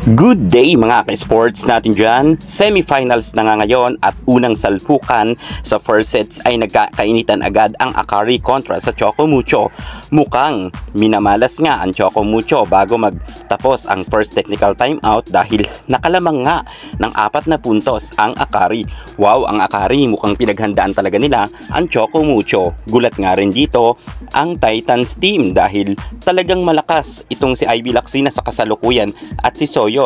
Good day mga ka-sports natin dyan. Semifinals na nga ngayon at unang salpukan sa first sets ay nagkakainitan agad ang Akari kontra sa Choco Mucho. Mukhang minamalas nga ang Choco Mucho bago magtapos ang first technical timeout dahil nakalamang nga ng 4 na puntos ang Akari. Wow, ang Akari mukhang pinaghandaan talaga nila ang Choco Mucho. Gulat nga rin dito ang Titans team dahil talagang malakas itong si Ivy Lacsina sa kasalukuyan at si Soyo.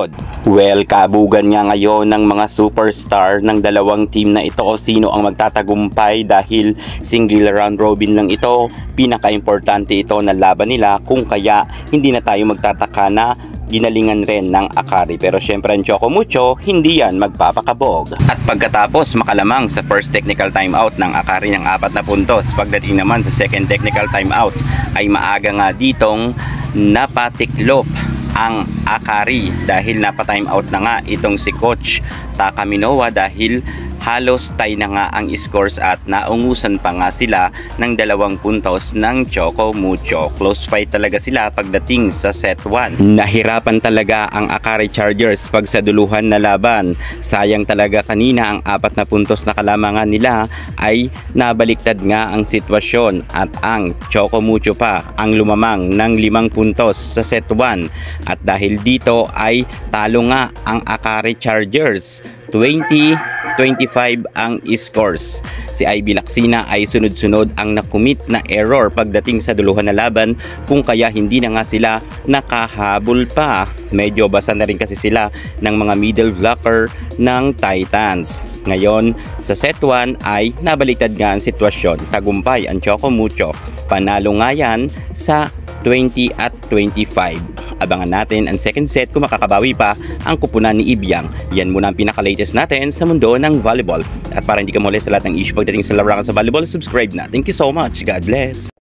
Well, kabugan nga ngayon ng mga superstar ng dalawang team na ito o sino ang magtatagumpay dahil single round robin lang ito. Pinaka-importante ito na laban nila kung kaya hindi na tayo magtataka na ginalingan rin ng Akari. Pero syempre ang Choco Mucho, hindi yan magpapakabog. At pagkatapos makalamang sa first technical timeout ng Akari ng 4 na puntos, pagdating naman sa second technical timeout ay maaga nga ditong napatiklop ang Akari dahil napa-time out na nga itong si Coach Takaminowa dahil halos tie na nga ang scores at naungusan pa nga sila ng 2 puntos ng Choco Mucho. Close fight talaga sila pagdating sa set 1. Nahirapan talaga ang Akari Chargers pag sa duluhan na laban. Sayang talaga kanina ang 4 na puntos na kalamangan nila ay nabaliktad nga ang sitwasyon at ang Choco Mucho pa ang lumamang ng 5 puntos sa set 1 at dahil dito ay talo nga ang Akari Chargers. 20-25 ang scores. Si Ivy Lacsina ay sunod-sunod ang nakumit na error pagdating sa duluhan na laban kung kaya hindi na nga sila nakahabol pa. Medyo basa na rin kasi sila ng mga middle blocker ng Titans. Ngayon, sa set 1 ay nabaliktad nga ang sitwasyon. Tagumpay ang Choco Mucho. Panalo nga yan sa 20 at 25. Abangan natin ang second set kung makakabawi pa ang kupunan ni Ibiang. Yan muna ang pinaka-latest natin sa mundo ng volleyball. At para hindi ka muli sa lahat ng issue pagdating sa larangan sa volleyball, subscribe na. Thank you so much. God bless.